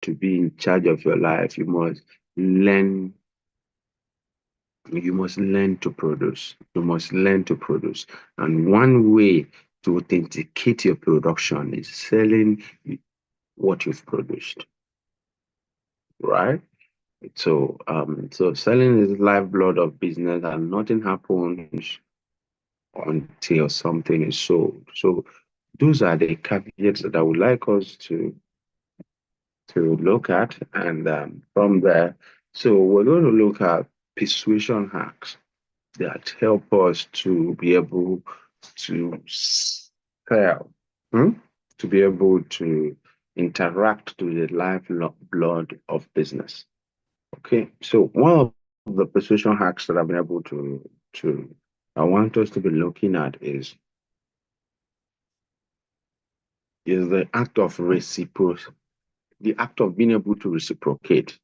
to be in charge of your life, learn you must learn to produce. You must learn to produce. And one way to authenticate your production is selling what you've produced, right? So selling is lifeblood of business, and nothing happens until something is sold. So those are the caveats that I would like us to look at, and from there, so we're going to look at persuasion hacks that help us to be able to sell, hmm? To be able to interact to the lifeblood of business. Okay, so one of the persuasion hacks that I've been able to I want us to be looking at is the act of being able to reciprocate,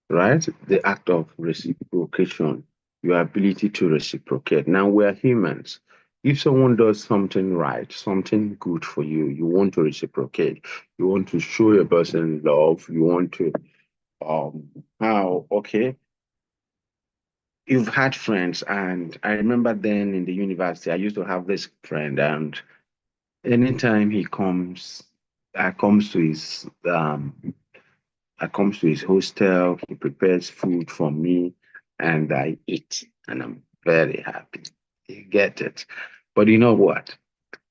right? The act of reciprocation, your ability to reciprocate. Now we're humans. If someone does something right, something good for you, you want to reciprocate. You want to show a person love. You want to how okay. You've had friends, and I remember then in the university, I used to have this friend, and anytime I comes to his hostel, he prepares food for me, and I eat, and I'm very happy. You get it. But you know what?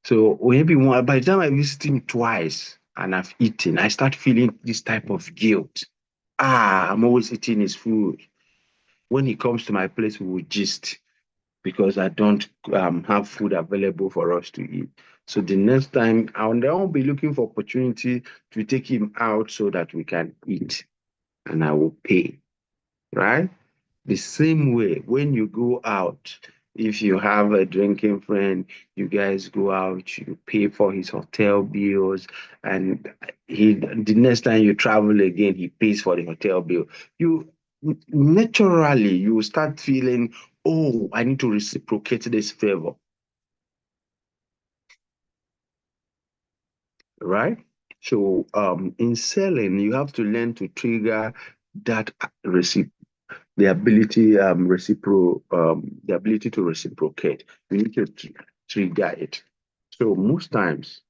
So maybe by the time I visit him twice and I've eaten, I start feeling this type of guilt. I'm always eating his food. When he comes to my place, we will gist because I don't have food available for us to eat. So the next time, I'll be looking for opportunity to take him out so that we can eat, and I will pay, right? The same way, when you go out, if you have a drinking friend, you guys go out, you pay for his hotel bills, and the next time you travel again, he pays for the hotel bill. You naturally you will start feeling, oh, I need to reciprocate this favor, right? So in selling, you have to learn to trigger that the ability to reciprocate. You need to trigger it. So most times,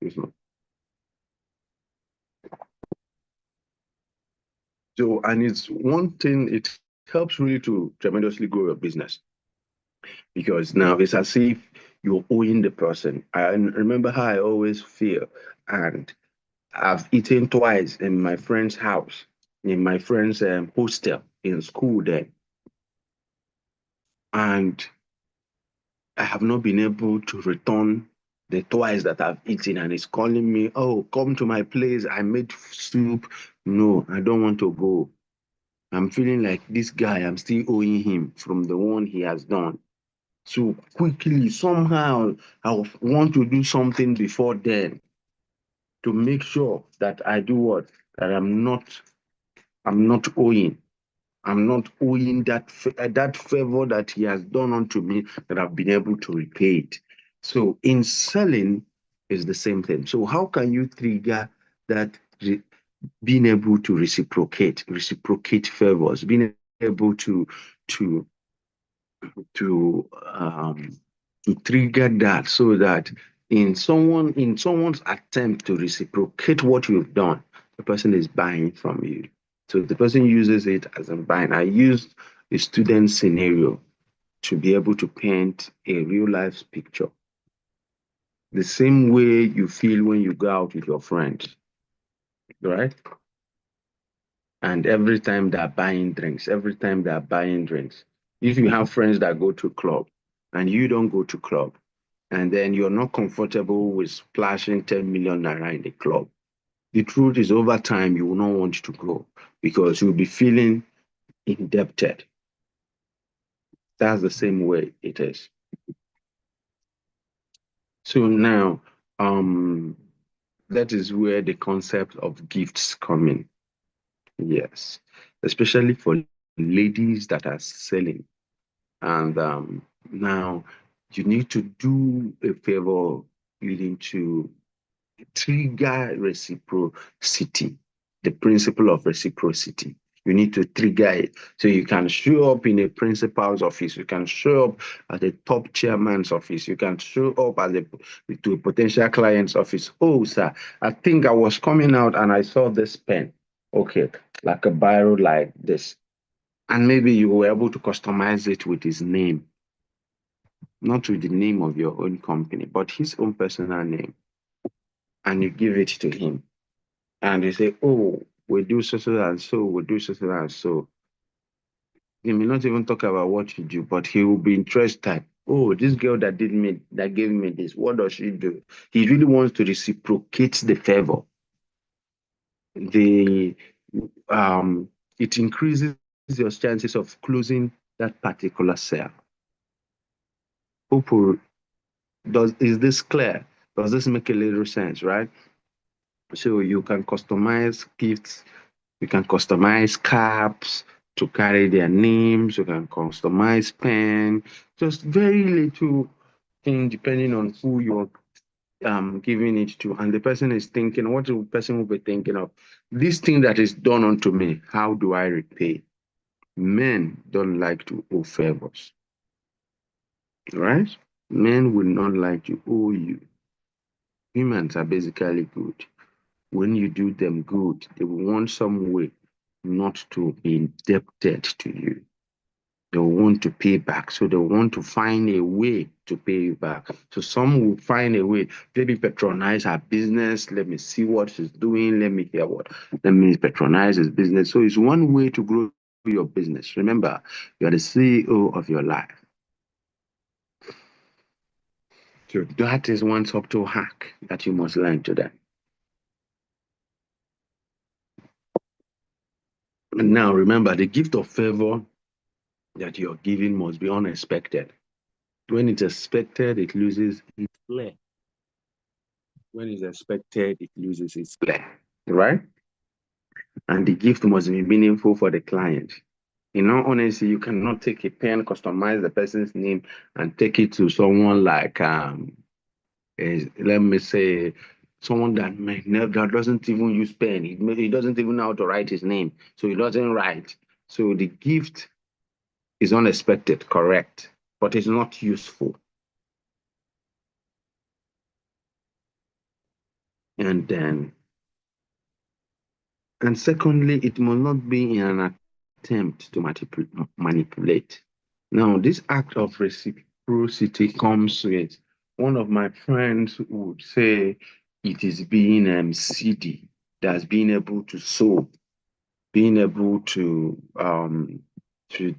excuse me. So and it's one thing, it helps really to tremendously grow your business, because now it's as if you're owing the person. I remember how I always feel, and I've eaten twice in my friend's house, in my friend's hostel in school there, and I have not been able to return the twice that I've eaten, and he's calling me, oh, come to my place. I made soup. No, I don't want to go. I'm feeling like this guy, I'm still owing him from the one he has done. So quickly, somehow, I want to do something before then to make sure that I do what? That I'm not owing. I'm not owing that favor that he has done unto me, that I've been able to repay it. So in selling is the same thing. So how can you trigger that being able to reciprocate favors, being able to to um to trigger that, so that in someone's attempt to reciprocate what you've done, the person is buying from you. So the person uses it as a buying. I used a student scenario to be able to paint a real life picture. The same way you feel when you go out with your friends, right? And every time they're buying drinks. If you have friends that go to club and you don't go to club, and then you're not comfortable with splashing 10 million naira in the club, the truth is over time you will not want to go because you'll be feeling indebted. That's the same way it is. So now, um, that is where the concept of gifts come in. Yes, especially for ladies that are selling. And now you need to do a favor. You need to trigger reciprocity. the principle of reciprocity. You need to trigger it. So you can show up in a principal's office. You can show up at a top chairman's office. You can show up to a potential client's office. Oh, sir, I think I was coming out and I saw this pen. Okay, like a biro like this. And maybe you were able to customize it with his name, not with the name of your own company, but his own personal name. And you give it to him. And you say, oh, we do so and so, we do so and so. He may not even talk about what you do, but he will be interested. Oh, this girl that gave me this, what does she do? He really wants to reciprocate the favor. The it increases your chances of closing that particular sale. People, is this clear? Does this make a little sense, right? So you can customize gifts, you can customize caps to carry their names, you can customize pen, just very little thing depending on who you're giving it to. And the person is thinking, what the person will be thinking of? This thing that is done unto me, how do I repay? Men don't like to owe favors, right? Men will not like to owe you. Humans are basically good. When you do them good, they will want some way not to be indebted to you. They want to pay back. So they want to find a way to pay you back. So some will find a way, maybe patronize her business. Let me see what she's doing. Let me patronize his business. So it's one way to grow your business. Remember, you are the CEO of your life. So that is one subtle hack that you must learn today. And now remember, the gift of favor that you're giving must be unexpected. When it's expected, it loses its flair. When it's expected, it loses its flair, right? And the gift must be meaningful for the client. In all honesty, you cannot take a pen, customize the person's name, and take it to someone like, let me say, someone that that doesn't even use pen. He doesn't even know how to write his name, so he doesn't write. So the gift is unexpected, correct, but it's not useful. And then, and secondly, it must not be in an attempt to manipulate. Now, this act of reciprocity comes with one of my friends would say it is being CD, that's being able to sew, being able to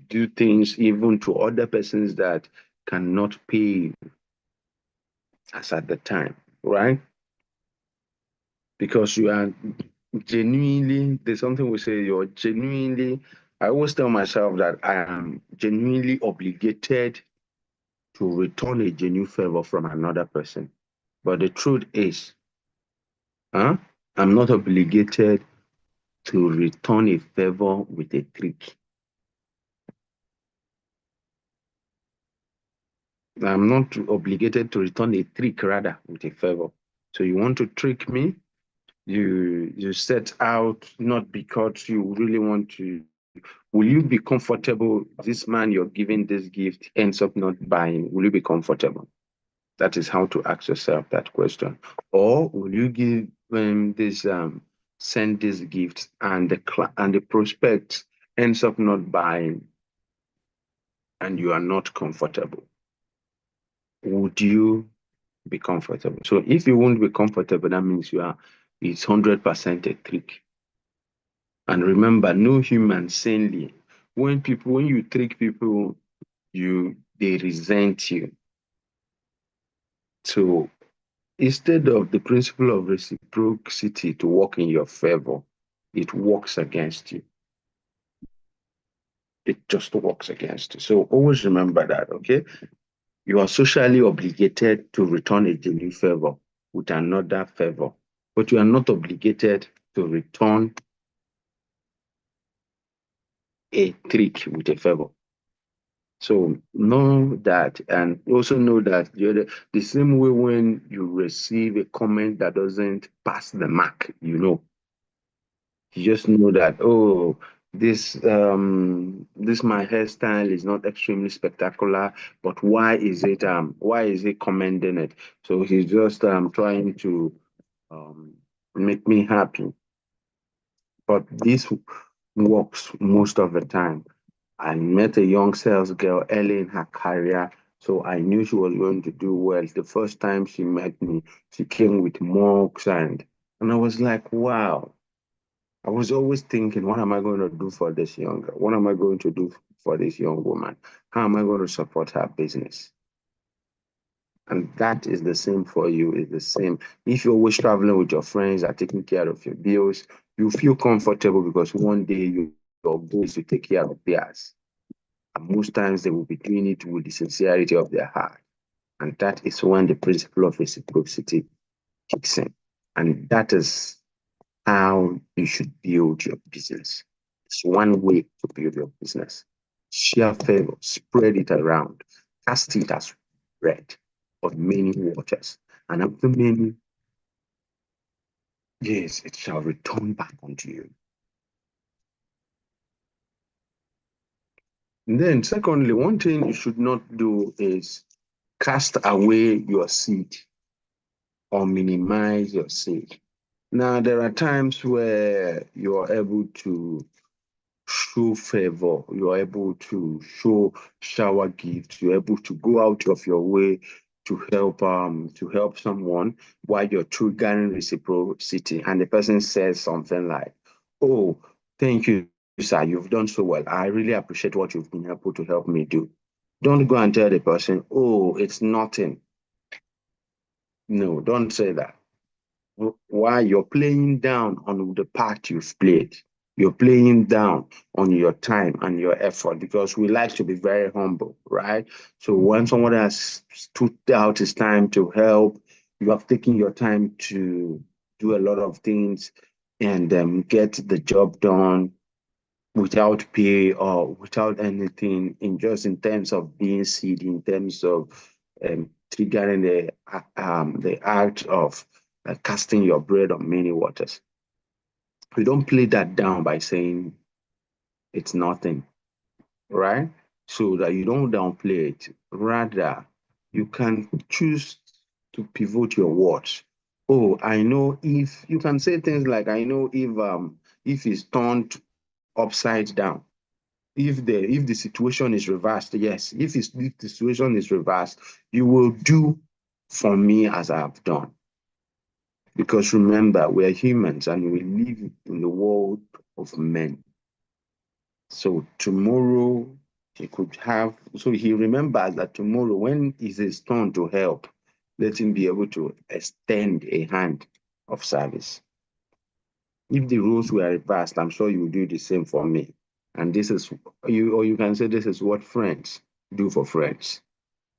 do things even to other persons that cannot pay as at the time, right? Because you are genuinely, there's something we say, you're genuinely, I always tell myself that I am genuinely obligated to return a genuine favor from another person. But the truth is, I'm not obligated to return a favor with a trick. I'm not obligated to return a trick rather with a favor. So you want to trick me, you set out not because you really want to. Will you be comfortable? This man you're giving this gift ends up not buying. Will you be comfortable? That is how to ask yourself that question. Or will you give this send this gift and the prospect ends up not buying and you are not comfortable? Would you be comfortable? So if you won't be comfortable, that means it's 100% a trick. And remember, no human sanely. When you trick people, they resent you. So instead of the principle of reciprocity to work in your favor, it works against you. It just works against you. So always remember that, okay? You are socially obligated to return a genuine favor with another favor, but you are not obligated to return a trick with a favor. So know that, and also know that the same way when you receive a comment that doesn't pass the mark, You just know that, oh, this my hairstyle is not extremely spectacular, but why is it commending it? So he's just trying to um make me happy. But this works most of the time. I met a young sales girl early in her career, so I knew she was going to do well. The first time she met me, she came with mugs and I was like, wow. I was always thinking, what am I going to do for this young girl? What am I going to do for this young woman? How am I going to support her business? And that is the same for you, is the same. If you're always traveling with your friends, are taking care of your bills, you feel comfortable because one day your goal is to take care of theirs. And most times they will be doing it with the sincerity of their heart. And that is when the principle of reciprocity kicks in. And that is how you should build your business. It's one way to build your business. Share favor, spread it around, cast it as bread on many waters. And after many years, it shall return back unto you. And then, secondly, one thing you should not do is cast away your seed or minimize your seed. Now, there are times where you're able to show favor, you're able to shower gifts, you're able to go out of your way to help someone while you're triggering reciprocity, and the person says something like, "Oh, thank you, sir, you've done so well. I really appreciate what you've been able to help me do." Don't go and tell the person, "Oh, it's nothing." No, don't say that. Why? You're playing down on the part you've played. You're playing down on your time and your effort because we like to be very humble, right? So when someone has stood out his time to help, you have taken your time to do a lot of things and get the job done without pay or without anything, in just in terms of being seed, in terms of triggering the act of casting your bread on many waters. We don't play that down by saying it's nothing, right? So that you don't downplay it. Rather, you can choose to pivot your words. Oh, I know if you can say things like, I know if it's turned upside down, if the situation is reversed, yes, if the situation is reversed, you will do for me as I have done. Because remember, we are humans and we live in the world of men. So tomorrow he remembers that tomorrow, when it's his turn to help, let him be able to extend a hand of service. If the roles were reversed, I'm sure you will do the same for me. And this is you, or you can say this is what friends do for friends.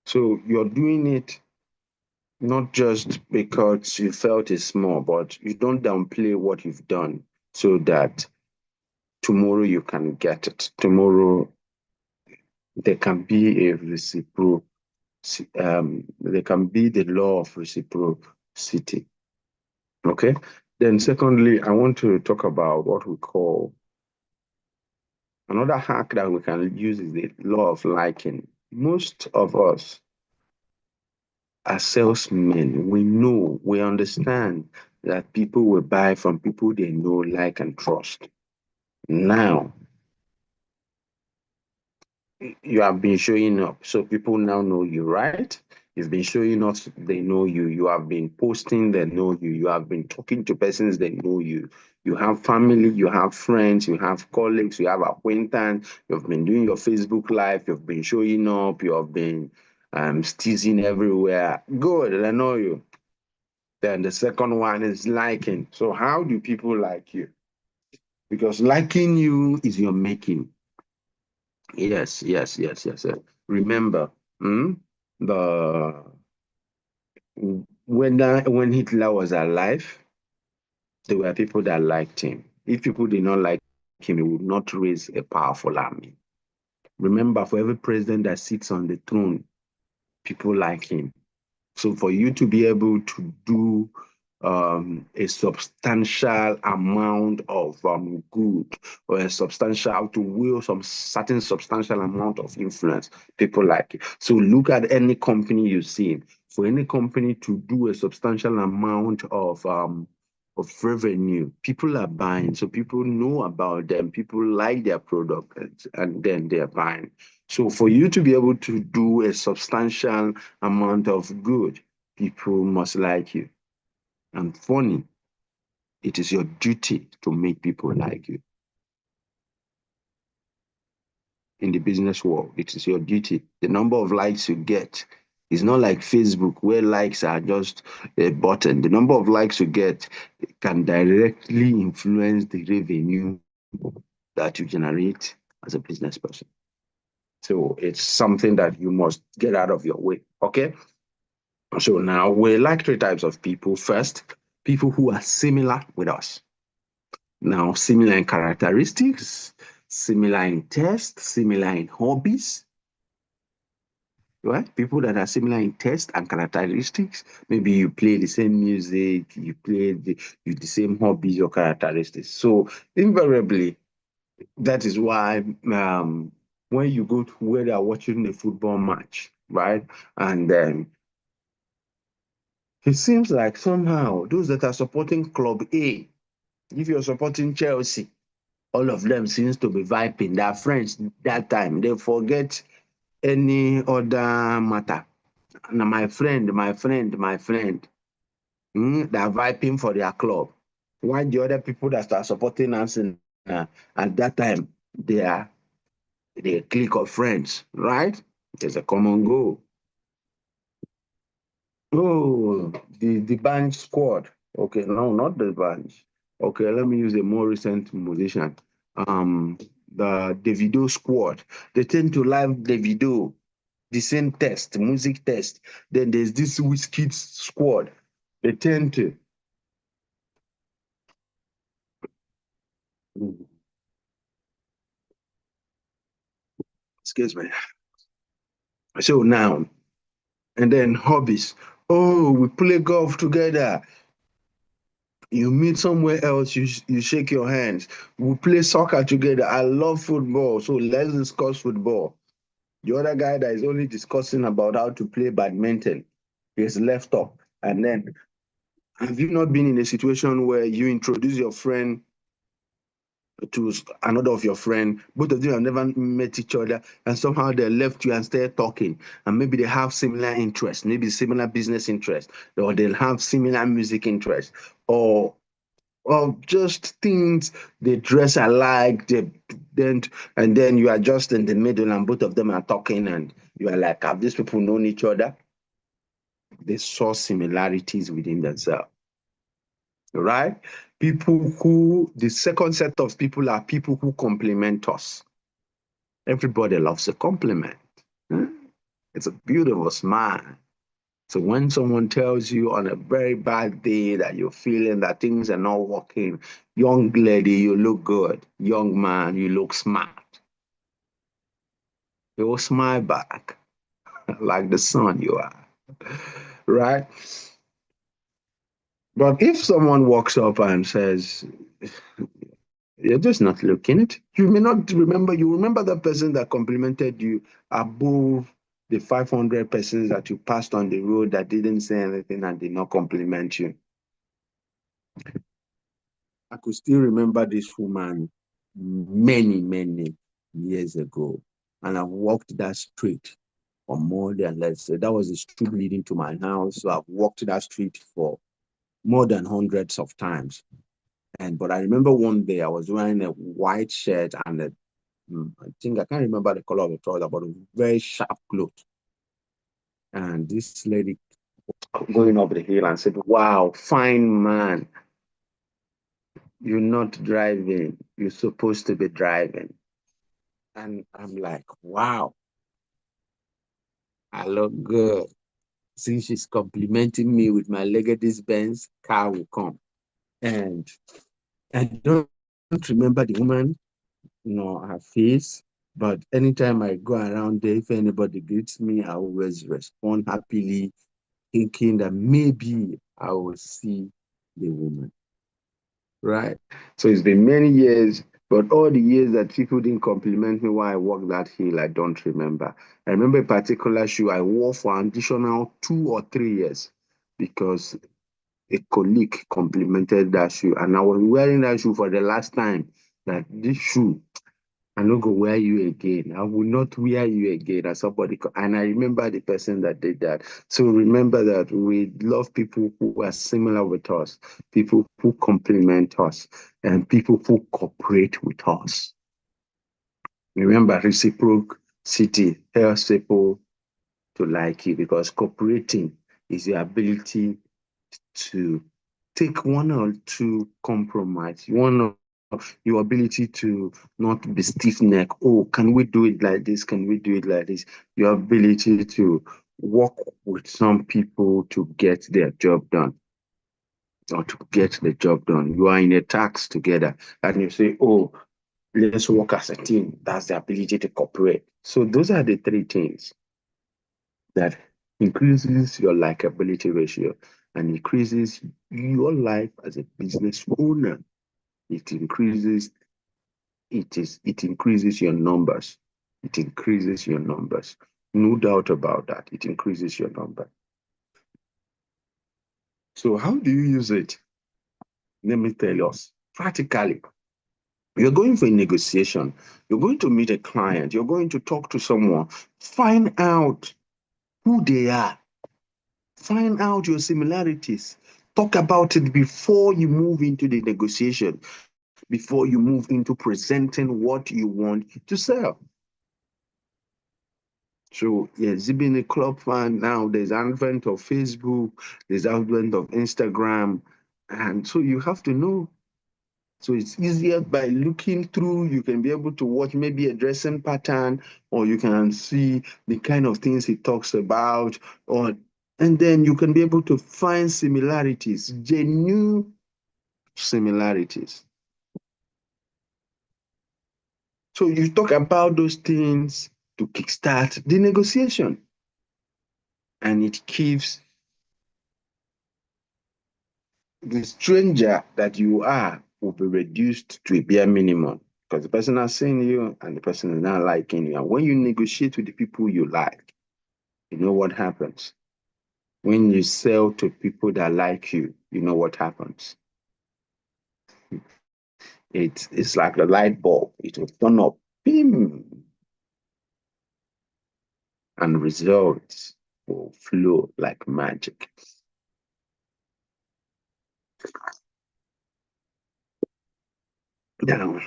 So you're doing it not just because you felt it's small, but you don't downplay what you've done so that tomorrow you can get it. Tomorrow there can be a there can be the law of reciprocity. Okay. Then secondly, I want to talk about what we call another hack that we can use is the law of liking. Most of us as salesmen, we understand that people will buy from people they know, like, and trust. Now, you have been showing up, so people now know you, right? You've been showing us, they know you. You have been posting, they know you. You have been talking to persons, they know you. You have family, you have friends, you have colleagues, you have acquaintance. You've been doing your Facebook Live, you've been showing up, you have been steezing everywhere. Good, I know you. Then the second one is liking. So how do people like you? Because liking you is your making. Yes, yes, yes, yes, yes. Remember, the when Hitler was alive, there were people that liked him. If people did not like him, he would not raise a powerful army. Remember, for every president that sits on the throne, people like him. So for you to be able to do a substantial amount of good, or a substantial to will some certain substantial amount of influence. People like it. So look at any company you see. For any company to do a substantial amount of revenue, people are buying. So people know about them. People like their product, and then they're buying. So for you to be able to do a substantial amount of good, people must like you. And funny, it is your duty to make people like you. In the business world, it is your duty. The number of likes you get is not like Facebook, where likes are just a button. The number of likes you get can directly influence the revenue that you generate as a business person. So it's something that you must get out of your way. Okay. So now we like three types of people. First, people who are similar with us. Now, similar in characteristics, similar in tastes, similar in hobbies, right? People that are similar in taste and characteristics. Maybe you play the same music, you the same hobbies or characteristics. So invariably, that is why when you go to where they are watching a football match, right? And it seems like somehow those that are supporting Club A, if you're supporting Chelsea, all of them seems to be vibing. They're friends that time. They forget any other matter. Now, my friend, my friend, my friend, they're vibing for their club. Why the other people that start supporting us at that time, they are a clique of friends, right? There's a common goal. Oh, the band squad. Okay, no, not the band. Okay, let me use a more recent musician. Um, the Davido squad. They tend to like Davido, the same test, music test. Then there's this Whiskey squad. They tend to. Excuse me. So now, and then hobbies. Oh, we play golf together. You meet somewhere else, you shake your hands. We play soccer together. I love football, so let's discuss football. The other guy that is only discussing about how to play badminton is left up. And then, have you not been in a situation where you introduce your friend to another of your friend, both of them have never met each other, and somehow they left you and started talking, and maybe they have similar interests, maybe similar business interests, or they'll have similar music interests, or just things, they dress alike, then and then you are just in the middle and both of them are talking and you are like, have these people known each other? They saw similarities within themselves, right? People who, the second set of people are people who complement us. Everybody loves a compliment. Hmm? It's a beautiful smile. So when someone tells you on a very bad day that you're feeling that things are not working, young lady, you look good. Young man, you look smart. You will smile back like the sun you are, right? But if someone walks up and says, you're just not looking it, you may not remember, you remember the person that complimented you above the 500 persons that you passed on the road that didn't say anything and did not compliment you. I could still remember this woman many, many years ago. And I've walked that street for more than, let's say, that was the street leading to my house. So I've walked that street for more than hundreds of times. But I remember one day I was wearing a white shirt and I think I can't remember the color of the trouser, but a very sharp clothes. And this lady going up the hill and said, "Wow, fine man. You're not driving. You're supposed to be driving." And I'm like, wow, I look good. Since she's complimenting me with my Legacy Benz, car will come. And I don't remember the woman, her face, but anytime I go around there, if anybody greets me, I always respond happily, thinking that maybe I will see the woman, right? So it's been many years, but all the years that people didn't compliment me while I walked that hill, I don't remember. I remember a particular shoe I wore for an additional 2 or 3 years because a colleague complimented that shoe, and I was wearing that shoe for the last time. That this shoe, I no go wear you again. I will not wear you again. As somebody, and I remember the person that did that. So remember that we love people who are similar with us, people who compliment us, and people who cooperate with us. Remember, reciprocity helps people to like you because cooperating is your ability to take one or two compromise, one of your ability to not be stiff neck. Oh, can we do it like this? Can we do it like this? Your ability to work with some people to get their job done or to get the job done. You are in a task together and you say, oh, let's work as a team. That's the ability to cooperate. So those are the three things that increases your likability ratio and increases your life as a business owner. It increases it increases your numbers. It increases your numbers. No doubt about that. It increases your number. So how do you use it? Let me tell us. Practically, you're going for a negotiation. You're going to meet a client. You're going to talk to someone. Find out who they are. Find out your similarities. Talk about it before you move into the negotiation, before you move into presenting what you want to sell. So, yes, being a club fan now, there's advent of Facebook, there's advent of Instagram, and so you have to know. So it's easier by looking through. You can be able to watch maybe a dressing pattern, or you can see the kind of things he talks about, or and then you can be able to find similarities, genuine similarities. So you talk about those things to kickstart the negotiation, and it keeps the stranger that you are will be reduced to a bare minimum because the person has seen you and the person is not liking you. And when you negotiate with the people you like, you know what happens. When you sell to people that like you know what happens. It's like the light bulb. It will turn up, beam, and results will flow like magic. Now,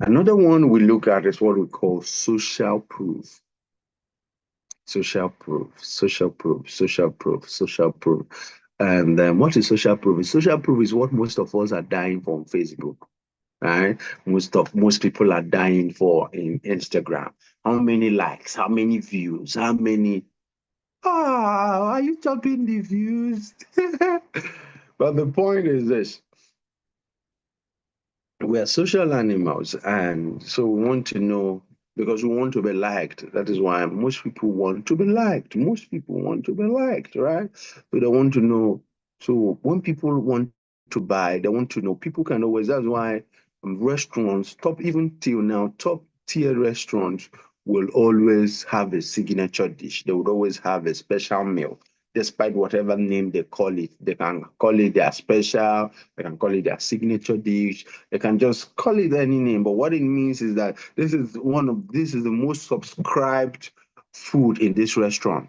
another one we look at is what we call social proof. Social proof, social proof, social proof, social proof. And what is social proof? Social proof is what most of us are dying for on Facebook, right? Most people are dying for in Instagram. How many likes? How many views? How many? Ah, are you talking the views? But the point is this: we are social animals, and so we want to know because we want to be liked. That is why most people want to be liked. Most people want to be liked, right? So they want to know. So when people want to buy, they want to know. People can always. That's why restaurants, top even till now, top tier restaurants will always have a signature dish. They would always have a special meal despite whatever name they call it. They can call it their special, they can call it their signature dish, they can just call it any name. But what it means is that this is the most subscribed food in this restaurant.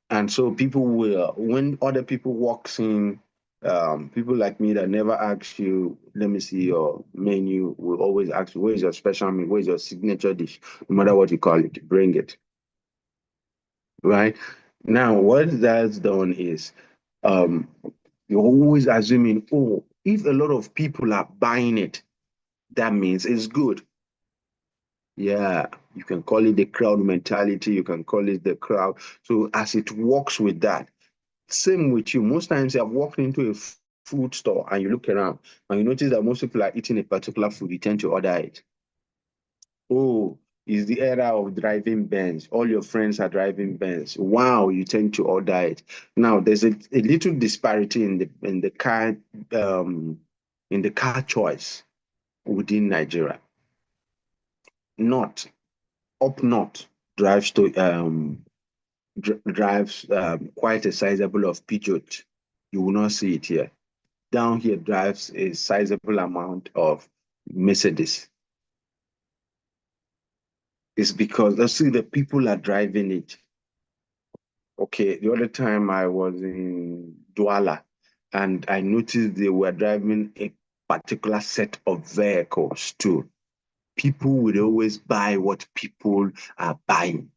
And so people will, when other people walks in, people like me that never ask you, let me see your menu, will always ask you, where is your special meal? Where is your signature dish? No matter what you call it, bring it, right? Now, what that's done is um, you're always assuming, oh, if a lot of people are buying it, that means it's good. Yeah, you can call it the crowd mentality, you can call it the crowd. So as it works with that, same with you. Most times you have walked into a food store and you look around and you notice that most people are eating a particular food, you tend to order it. Oh, It's the era of driving Benz. All your friends are driving Benz. Wow, you tend to order it. Now there's a little disparity um, in the car choice within Nigeria. North, up north drives to drives quite a sizable of Peugeot. You will not see it here. Down here drives a sizable amount of Mercedes. It's because let's see the people are driving it. Okay, the other time I was in Douala and I noticed they were driving a particular set of vehicles too. People would always buy what people are buying.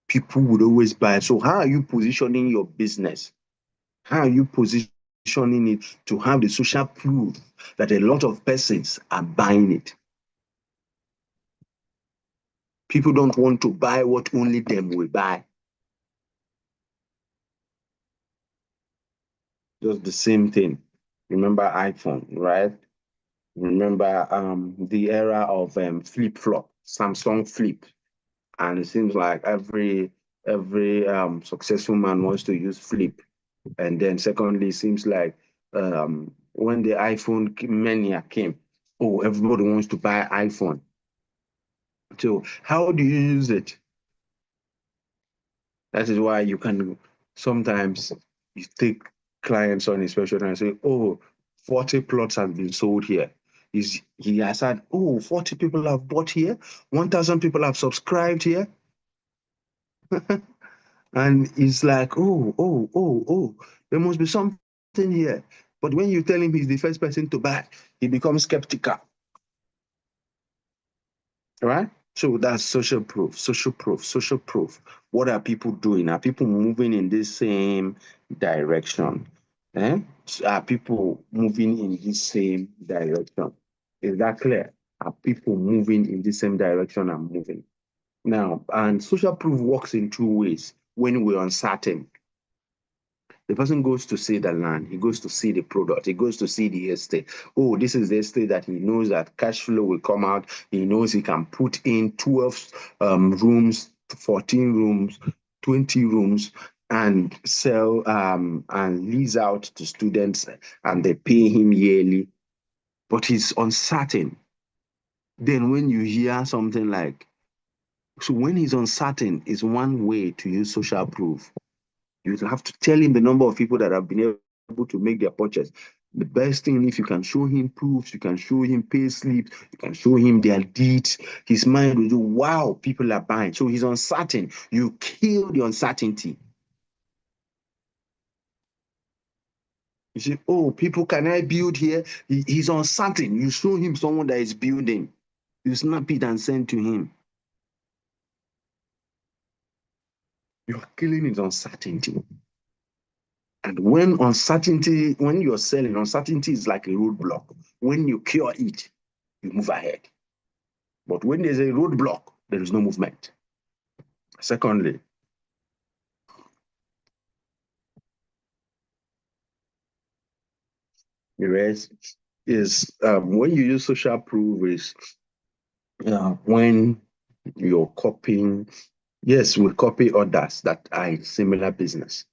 People would always buy. So how are you positioning your business? How are you positioning it to have the social proof that a lot of persons are buying it? People don't want to buy what only them will buy. Just the same thing. Remember iPhone, right? Remember the era of flip flop, Samsung flip, and it seems like every successful man wants to use flip. And then secondly, it seems like when the iPhone mania came, oh, everybody wants to buy iPhone. So how do you use it? That is why you can sometimes you take clients on inspection and say, oh, 40 plots have been sold here. He has had, oh, 40 people have bought here, 1,000 people have subscribed here. And it's like, oh, there must be something here. But when you tell him he's the first person to buy, he becomes skeptical, right? So that's social proof, social proof, social proof. What are people doing? Are people moving in this same direction? Eh? Are people moving in this same direction? Is that clear? Are people moving in the same direction I'm moving? Now, and social proof works in two ways when we're uncertain. The person goes to see the land, he goes to see the product, he goes to see the estate. Oh, this is the estate that he knows that cash flow will come out. He knows he can put in 12 rooms, 14 rooms, 20 rooms, and sell and lease out to students, and they pay him yearly. But he's uncertain. Then when you hear something like, so when he's uncertain, is one way to use social proof. You have to tell him the number of people that have been able to make their purchase. The best thing, if you can show him proofs, you can show him pay slips, you can show him their deeds, his mind will do, wow, people are buying. So he's uncertain. You kill the uncertainty. You say, oh, people, can I build here? He's uncertain. You show him someone that is building. You snap it and send to him. You're killing his uncertainty. And when you're selling, uncertainty is like a roadblock. When you cure it, you move ahead. But when there's a roadblock, there is no movement. Secondly, the rest is when you use social proof is when you're copying. Yes, we copy others that are in similar business.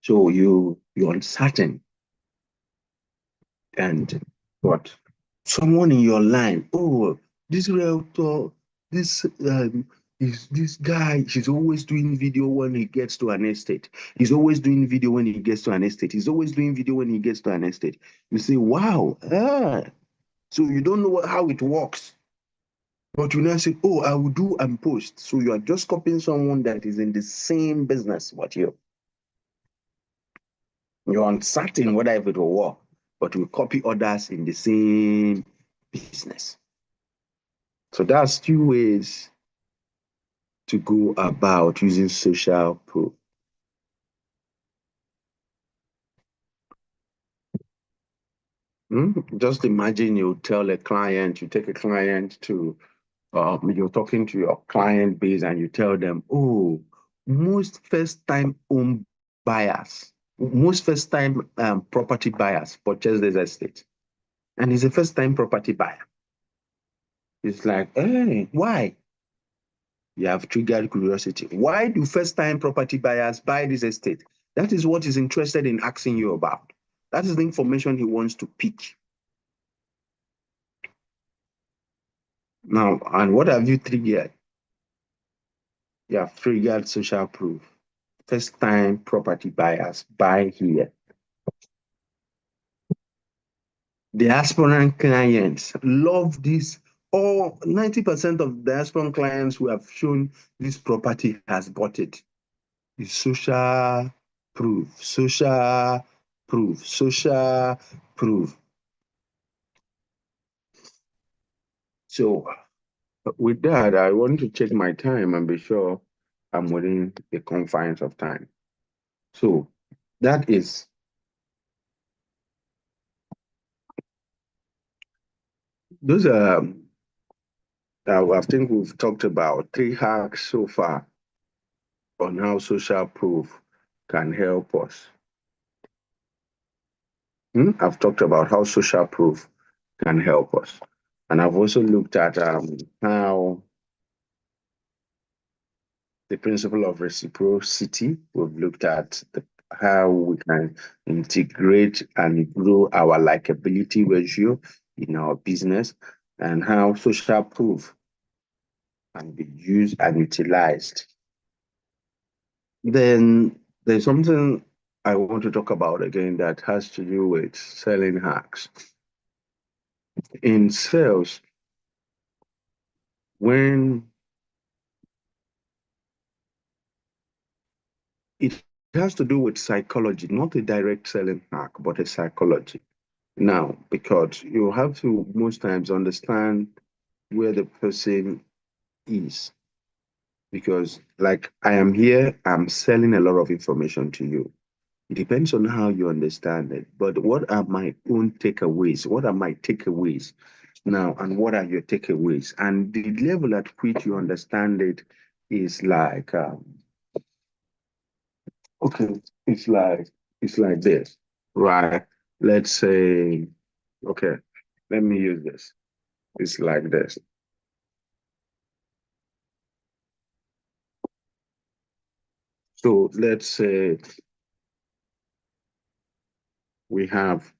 So you're uncertain and what someone in your line, oh, this realtor, this is this guy, he's always doing video when he gets to an estate. He's always doing video when he gets to an estate. He's always doing video when he gets to an estate. You say, wow, so you don't know how it works. But you now say, oh, I will do and post. So you are just copying someone that is in the same business but you. You're uncertain whether if it will work, but you copy others in the same business. So that's two ways to go about using social proof. Just imagine you tell a client, you take a client to, you're talking to your client base and you tell them, oh, most first time home buyers, most first time property buyers purchase this estate. And he's a first time property buyer. It's like, hey, why? You have triggered curiosity. Why do first-time property buyers buy this estate? That is what he's interested in asking you about. That is the information he wants to pick. Now, and what have you triggered? You have triggered social proof. First-time property buyers buy here. The aspirant clients love this. All 90% of the aspirant clients who have shown this property has bought it. It's social proof, social proof, social proof. So with that, I want to check my time and be sure I'm within the confines of time. So that is those are I think we've talked about 3 hacks so far on how social proof can help us. I've talked about how social proof can help us. And I've also looked at how the principle of reciprocity. We've looked at how we can integrate and grow our likability ratio in our business, and how social proof can be used and utilized. Then there's something I want to talk about again that has to do with selling hacks. In sales, when it has to do with psychology, not a direct selling hack, but a psychology. Now, because you have to most times understand where the person is. Because, like, I am here, I'm selling a lot of information to you. It depends on how you understand it. But what are my own takeaways? What are my takeaways now? And what are your takeaways? And the level at which you understand it is like, okay, it's like it's like this, right? Let's say, okay, let me use this. It's like this. So let's say we have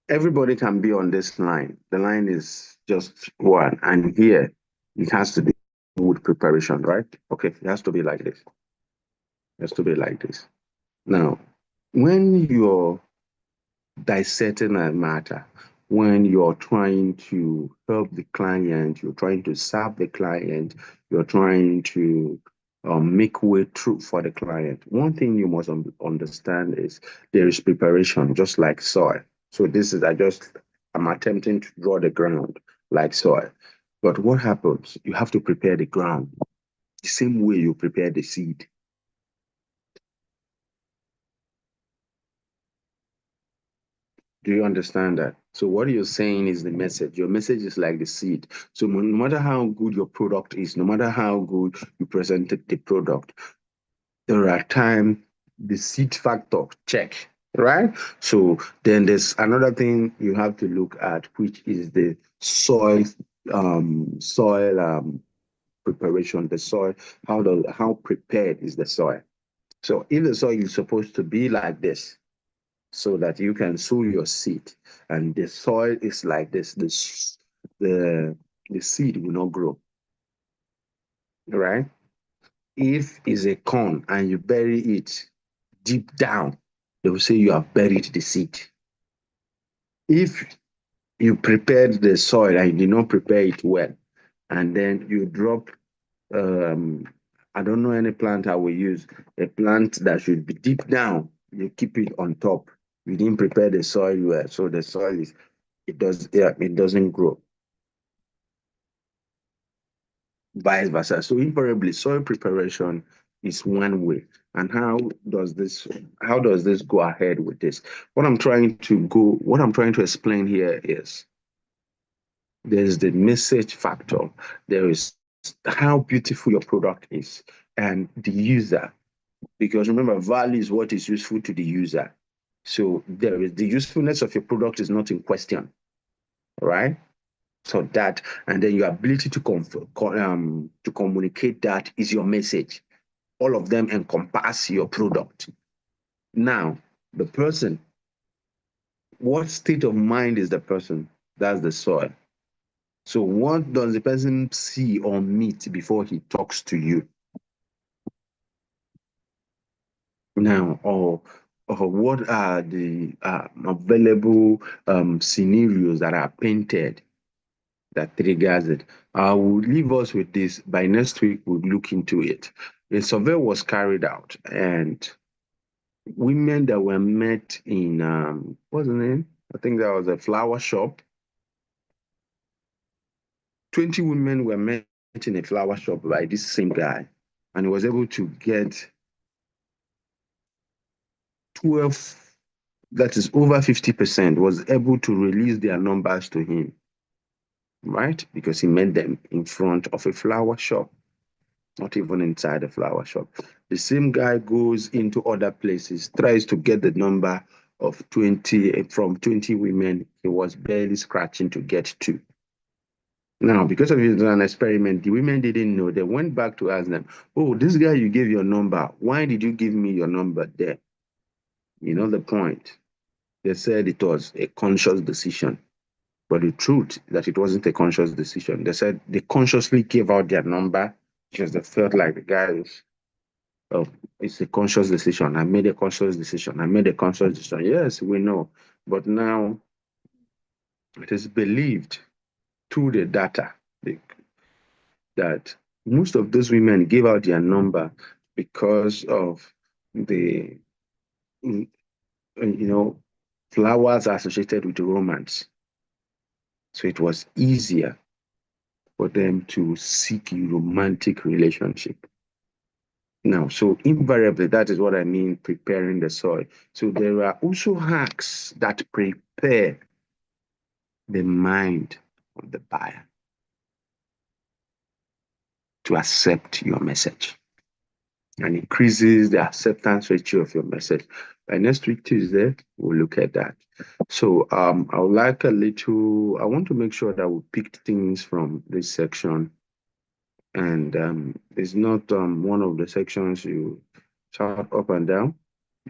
everybody can be on this line. The line is just one, and here it has to do with preparation, right? Okay, it has to be like this. It has to be like this. Now, when you're dissecting a matter, when you're trying to help the client, you're trying to serve the client, you're trying to make way through for the client. One thing you must understand is there is preparation, just like soil. So this is I'm attempting to draw the ground like soil. But what happens? You have to prepare the ground the same way you prepare the seed. Do you understand that? So what you're saying is the message. Your message is like the seed. So no matter how good your product is, no matter how good you presented the product, there are times the seed factor check, right? So then there's another thing you have to look at, which is the soil preparation. The soil, how prepared is the soil? So if the soil is supposed to be like this, so that you can sow your seed. And the soil is like this, the, the seed will not grow, right? If it's a corn and you bury it deep down, they will say you have buried the seed. If you prepared the soil and you did not prepare it well, and then you drop, um, I don't know any plant I will use, a plant that should be deep down, you keep it on top. You didn't prepare the soil well, so the soil is it doesn't grow. Vice versa. So invariably, soil preparation is one way. And how does this go ahead with this? What I'm trying to explain here is there's the message factor, there is how beautiful your product is, and the user. Because remember, value is what is useful to the user. So there is the usefulness of your product is not in question, right? So that, and then your ability to communicate that is your message. All of them encompass your product. Now, the person, what state of mind is the person? That's the soil. So what does the person see or meet before he talks to you? Now, or what are the available scenarios that are painted that triggers it? I will leave us with this. By next week, we'll look into it. A survey was carried out, and women that were met in what's the name? I think that was a flower shop. 20 women were met in a flower shop by this same guy, and he was able to get 12, that is over 50%, was able to release their numbers to him, right? Because he met them in front of a flower shop, not even inside a flower shop. The same guy goes into other places, tries to get the number of 20 from 20 women. He was barely scratching to get to. Now, because of it was an experiment, the women didn't know. They went back to ask them, "Oh, this guy you gave your number. Why did you give me your number there?" You know the point. They said it was a conscious decision. But the truth is that it wasn't a conscious decision. They said they consciously gave out their number because they felt like the guy is, oh, it's a conscious decision. I made a conscious decision. I made a conscious decision. Yes, we know. But now it is believed through the data that most of those women gave out their number because of the, flowers associated with romance. So it was easier for them to seek a romantic relationship. Now, so invariably, that is what I mean preparing the soil. So there are also hacks that prepare the mind of the buyer to accept your message and increases the acceptance ratio of your message. By next week, Tuesday, we'll look at that. So I would like I want to make sure that we picked things from this section, and it's not one of the sections you shout up and down,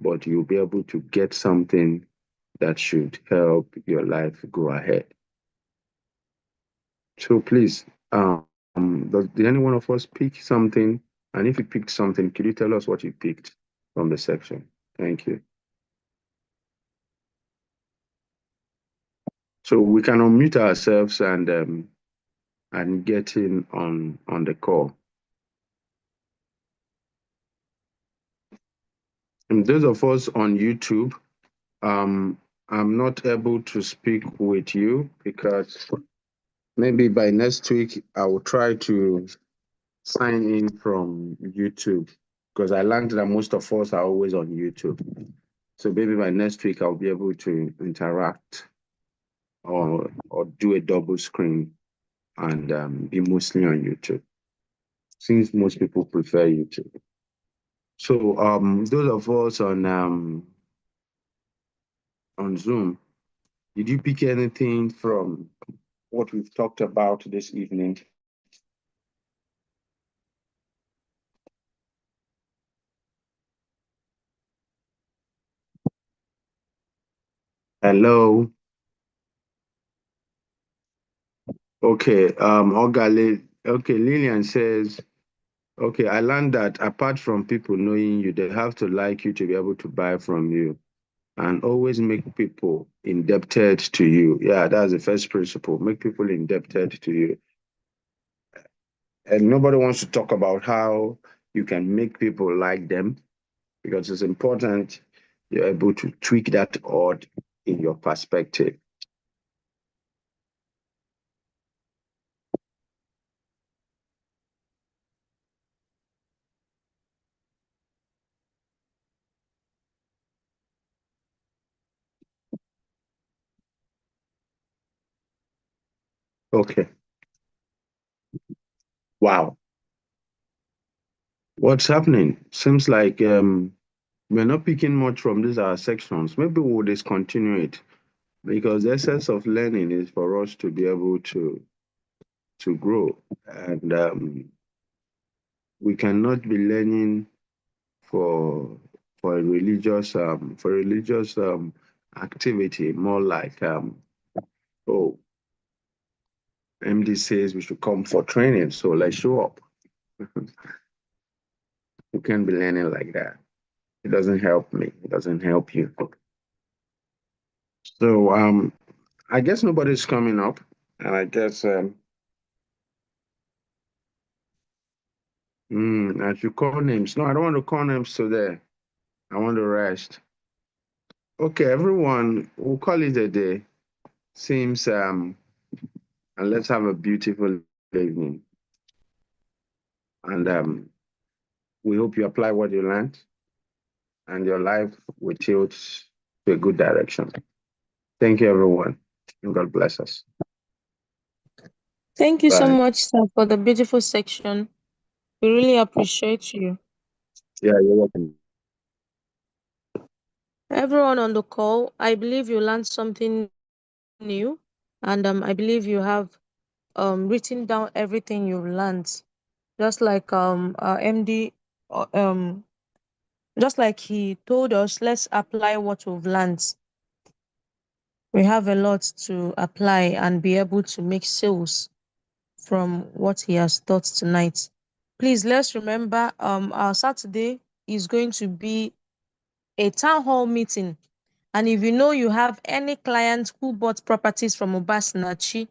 but you'll be able to get something that should help your life go ahead. So please, did any one of us pick something? And if you picked something, could you tell us what you picked from the section? Thank you. So we can unmute ourselves and get in on the call. And those of us on YouTube, um, I'm not able to speak with you because maybe by next week I will try to sign in from YouTube because I learned that most of us are always on YouTube. So maybe by next week I'll be able to interact or do a double screen and be mostly on YouTube, since most people prefer YouTube. So those of us on Zoom, did you pick anything from what we've talked about this evening? Hello. Okay. Okay. Lillian says, okay, I learned that apart from people knowing you, they have to like you to be able to buy from you and always make people indebted to you. Yeah, that's the first principle. Make people indebted to you. And nobody wants to talk about how you can make people like them because it's important you're able to tweak that odd in your perspective. Okay. Wow. What's happening? Seems like We're not picking much from these our sections. Maybe we'll discontinue it because the essence of learning is for us to be able to grow, and we cannot be learning for for a religious activity. More like oh, MD says we should come for training, so let's show up. You can't be learning like that. It doesn't help me. It doesn't help you. So I guess nobody's coming up, and I guess I should call names. No, I don't want to call names today. I want to rest. Okay, everyone, we'll call it a day. Seems and let's have a beautiful evening. And we hope you apply what you learned and your life will tilt to a good direction. Thank you, everyone. And God bless us. Thank you so Bye. much, sir, for the beautiful section. We really appreciate you. Yeah, you're welcome. Everyone on the call, I believe you learned something new, and I believe you have written down everything you've learned. Just like our MD, uh, um, just like he told us, let's apply what we've learned. We have a lot to apply and be able to make sales from what he has taught tonight. Please let's remember our Saturday is going to be a town hall meeting. And if you know you have any clients who bought properties from Obasinachi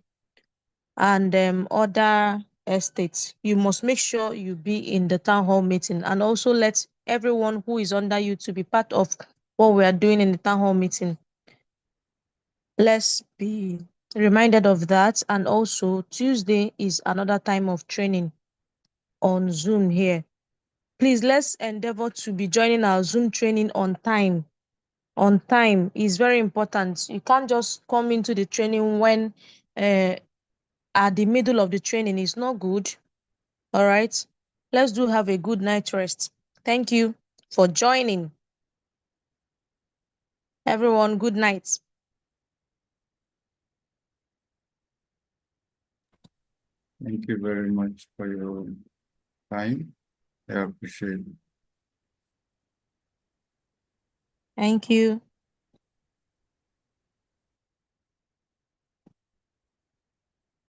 and other estates, you must make sure you be in the town hall meeting and also let everyone who is under you to be part of what we are doing in the town hall meeting. Let's be reminded of that. And also, Tuesday is another time of training on Zoom here. Please let's endeavor to be joining our Zoom training on time. On time is very important. You can't just come into the training when at the middle of the training is not good. All right. Let's do have a good night rest. Thank you for joining. Everyone, good night. Thank you very much for your time. I appreciate it. Thank you.